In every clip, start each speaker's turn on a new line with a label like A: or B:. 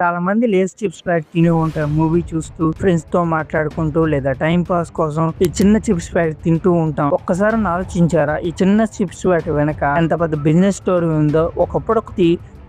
A: చాలా మంది Lays chips packet తిని ఉంటారు మూవీ చూస్తూ, ఫ్రెండ్స్ తో మాట్లాడుకుంటూ లేదా టైం పాస్ కోసం ఈ చిన్న చిప్స్ ప్యాకెట్ తింటూ ఉంటాం. ఒక్కసారి ఆలోచించారా ఈ చిన్న చిప్స్ ప్యాకెట్ వెనక ఎంత పెద్ద బిజినెస్ స్టోరీ ఉందో? ఒకప్పుడు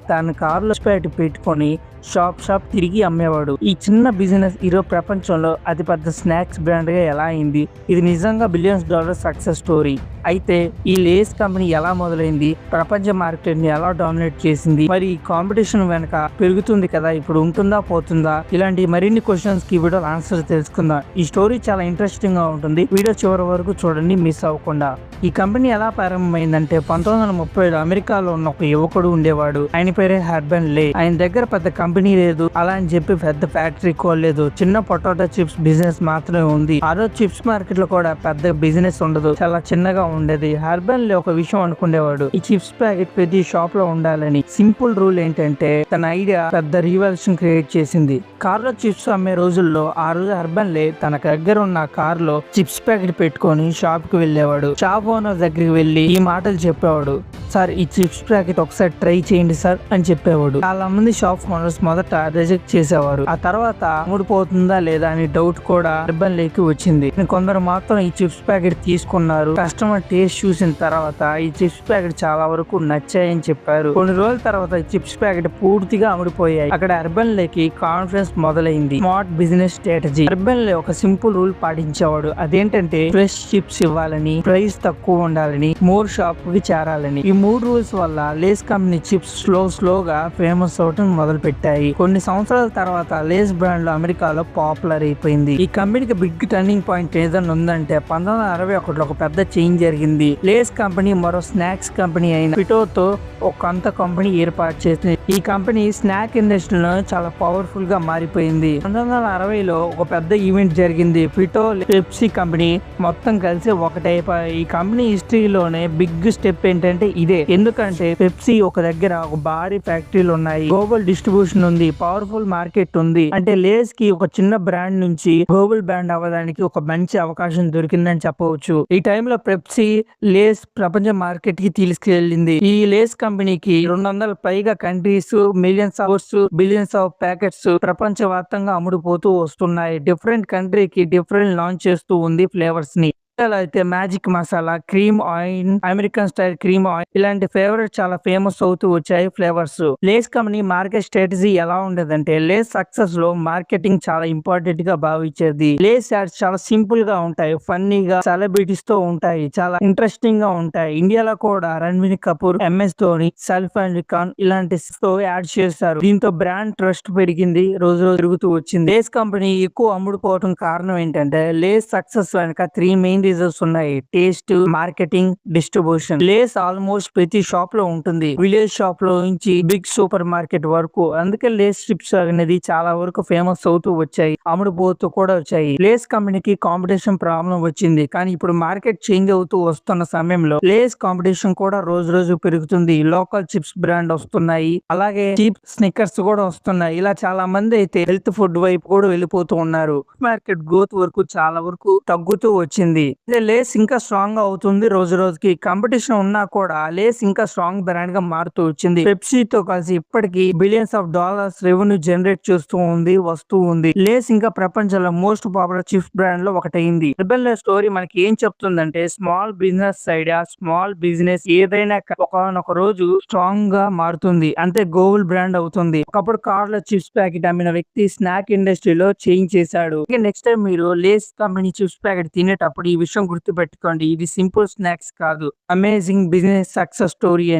A: తన కారులో ప్యాకెట్ పెట్టుకొని షాప్ తిరిగి అమ్మేవాడు. ఈ చిన్న బిజినెస్ ఈరోజు ప్రపంచంలో అతిపెద్ద స్నాక్స్ బ్రాండ్ గా ఎలా అయింది? ఇది నిజంగా బిలియన్స్ డాలర్ సక్సెస్ స్టోరీ. అయితే ఈ లేస్ కంపెనీ ఎలా మొదలైంది, ప్రపంచ మార్కెట్ ని ఎలా డామినేట్ చేసింది, మరి ఈ కాంపిటీషన్ వెనక పెరుగుతుంది కదా, ఇప్పుడు ఉంటుందా పోతుందా, ఇలాంటి మరిన్ని క్వశ్చన్స్ కి వీడియో ఆన్సర్ తెలుసుకుందాం. ఈ స్టోరీ చాలా ఇంట్రెస్టింగ్ గా ఉంటుంది, వీడియో చివరి వరకు చూడండి మిస్ అవ్వకుండా. ఈ కంపెనీ ఎలా ప్రారంభమైందంటే 1930లో అమెరికాలో ఉన్న ఒక యువకుడు ఉండేవాడు. ఆయన పేరే హర్బన్ లే. ఆయన దగ్గర పెద్ద కంపెనీ లేదు, అలా అని చెప్పి పెద్ద ఫ్యాక్టరీ కోలేదు. చిన్న పొటాటో చిప్స్ బిజినెస్ మాత్రమే ఉంది. ఆ రోజు చిప్స్ మార్కెట్ లో కూడా పెద్ద బిజినెస్ ఉండదు, చాలా చిన్నగా ఉండేది. హర్బన్ లే ఒక విషయం అనుకునేవాడు, ఈ చిప్స్ ప్యాకెట్ ప్రతి షాప్ లో ఉండాలని. సింపుల్ రూల్ ఏంటంటే తన ఐడియా పెద్ద రివల్యూషన్ క్రియేట్ చేసింది. కార్ లో చిప్స్ అమ్మే రోజుల్లో ఆ రోజు హర్బన్ లే తన దగ్గర ఉన్న కార్ లో చిప్స్ ప్యాకెట్ పెట్టుకొని షాప్ కి వెళ్ళేవాడు. షాప్ ఓనర్ దగ్గరికి వెళ్లి ఈ మాటలు చెప్పేవాడు, సార్ ఈ చిప్స్ ప్యాకెట్ ఒకసారి ట్రై చేయండి సార్ అని చెప్పేవాడు. చాలా మంది షాప్ ఓనర్స్ మొదట రిజెక్ట్ చేసేవారు. ఆ తర్వాత అమ్ముడుపోతుందా లేదా అని డౌట్ కూడా హర్బన్ లేకి వచ్చింది. కొందరు మాత్రం ఈ చిప్స్ ప్యాకెట్ తీసుకున్నారు. కస్టమర్ టేస్ట్ చూసిన తర్వాత ఈ చిప్స్ ప్యాకెట్ చాలా వరకు నచ్చాయని చెప్పారు. కొన్ని రోజుల తర్వాత ఈ చిప్స్ ప్యాకెట్ పూర్తిగా అమ్ముడిపోయాయి. అక్కడ హర్బన్ లేకి కాన్ఫిడెన్స్ మొదలైంది. Smart business strategy. హర్బన్ లే ఒక సింపుల్ రూల్ పాటించేవాడు, అదేంటంటే ఫ్రెష్ చిప్స్ ఇవ్వాలని, ప్రైస్ తక్కువ ఉండాలని, మోర్ షాప్ కి చేరాలని. ఈ 3 రూల్స్ వల్ల లేస్ కంపెనీ చిప్స్ స్లోగా ఫేమస్ అవటం మొదలు పెట్టాయి. కొన్ని సంవత్సరాల తర్వాత లేస్ బ్రాండ్ లో అమెరికాలో పాపులర్ అయిపోయింది. ఈ కంపెనీకి బిగ్ టర్నింగ్ పాయింట్ ఏదైనా ఉందంటే 1961లో ఒక పెద్ద చేంజ్ జరిగింది. లేస్ కంపెనీ మరో స్నాక్స్ కంపెనీ అయిన పిటోతో ఒక కొత్త కంపెనీ ఏర్పాటు చేసింది. ఈ కంపెనీ స్నాక్ ఇండస్ట్రీలో చాలా పవర్ఫుల్ గా మారిపోయింది. 1960లో ఒక పెద్ద ఈవెంట్ జరిగింది. పిటో, పెప్సీ కంపెనీ మొత్తం కలిసి ఒకటైపోయాయి. ఈ కంపెనీ హిస్టరీలోనే బిగ్ స్టెప్ ఏంటంటే ఇదే. ఎందుకంటే పెప్సీ ఒక దగ్గర ఒక భారీ ఫ్యాక్టరీలు ఉన్నాయి, గ్లోబల్ డిస్ట్రిబ్యూషన్ ఉంది, పవర్ఫుల్ మార్కెట్ ఉంది. అంటే లేస్ కి ఒక చిన్న బ్రాండ్ నుంచి గ్లోబల్ బ్రాండ్ అవ్వడానికి ఒక మంచి అవకాశం దొరికిందని చెప్పవచ్చు. ఈ టైంలో పెప్సీ లేస్ ప్రపంచ మార్కెట్ కి తీసుకెళ్లింది. ఈ లేస్ కంపెనీకి 200 పైగా countries, millions of billions of packets ప్రపంచ వ్యాప్తంగా అమ్ముడుపోతూ వస్తున్నాయి. డిఫరెంట్ కంట్రీకి డిఫరెంట్ లాంచ్ చేస్తూ ఉంది ఫ్లేవర్స్ ని. అయితే magic masala, cream oil, American style cream oil ఇలాంటి ఫేవరెట్ చాలా ఫేమస్ అవుతూ వచ్చాయి flavours. Lay's company market strategy ఎలా ఉండేదంటే లేస్ సక్సెస్ లో మార్కెటింగ్ చాలా ఇంపార్టెంట్ గా భావించేది. లేస్ యాడ్స్ చాలా సింపుల్ గా ఉంటాయి, ఫన్నీగా, సెలబ్రిటీస్ తో ఉంటాయి, చాలా ఇంట్రెస్టింగ్ గా ఉంటాయి. ఇండియాలో కూడా రణబీర్ కపూర్, ఎంఎస్ ధోని, సల్ఫ్ అలీ ఖాన్ ఇలాంటి తో యాడ్ చేశారు. దీంతో బ్రాండ్ ట్రస్ట్ పెరిగింది, రోజు పెరుగుతూ వచ్చింది. లేస్ కంపెనీ ఎక్కువ అమ్ముడుపోవడం కారణం ఏంటంటే లేస్ సక్సెస్ వెనక 3 మెయిన్ రీజన్స్ ఉన్నాయి: taste, marketing, distribution. Lay's almost ప్రతి షాప్ లో ఉంటుంది, విలేజ్ షాప్ లో నుంచి బిగ్ సూపర్ మార్కెట్ వరకు. అందుకే లేస్ చిప్స్ అనేది చాలా వరకు ఫేమస్ అవుతూ వచ్చాయి, అమ్ముడుపోతూ కూడా వచ్చాయి. లేస్ కంపెనీకి కాంపిటీషన్ ప్రాబ్లం వచ్చింది, కానీ ఇప్పుడు మార్కెట్ చేంజ్ అవుతూ వస్తున్న సమయంలో లేస్ కాంపిటీషన్ కూడా రోజు పెరుగుతుంది. లోకల్ చిప్స్ బ్రాండ్ వస్తున్నాయి, అలాగే చీప్ స్నిక్కర్స్ కూడా వస్తున్నాయి. ఇలా చాలా మంది అయితే హెల్త్ ఫుడ్ వైపు కూడా వెళ్ళిపోతూ ఉన్నారు. మార్కెట్ గ్రోత్ వరకు చాలా వరకు తగ్గుతూ వచ్చింది. లేస్ ఇంకా స్ట్రాంగ్ గా అవుతుంది రోజుకి. కాంపిటీషన్ ఉన్నా కూడా లేస్ ఇంకా స్ట్రాంగ్ బ్రాండ్ గా మారుతూ వచ్చింది. పెప్సీతో కలిసి ఇప్పటికీ billions of dollars revenue generate చేస్తూ వస్తూ ఉంది. లేస్ ఇంకా ప్రపంచంలో మోస్ట్ పాపులర్ చిప్స్ బ్రాండ్ లో ఒకటైంది. హర్బన్ లే స్టోరీ మనకి ఏం చెప్తుందంటే small business idea, small business ఏదైనా ఒకనొక రోజు స్ట్రాంగ్ గా మారుతుంది, అంతే గ్లోబల్ బ్రాండ్ అవుతుంది. ఒకప్పుడు కార్ లో చిప్స్ ప్యాకెట్ అమ్మిన వ్యక్తి స్నాక్ ఇండస్ట్రీలో చేంజ్ చేశాడు. నెక్స్ట్ టైం మీరు లేస్ కంపెనీ చిప్స్ ప్యాకెట్ తినేటప్పుడు ఈ విషయం గుర్తుపెట్టుకోండి, ఇది సింపుల్ స్నాక్స్ కాదు, అమేజింగ్ బిజినెస్ సక్సెస్ స్టోరీ అని.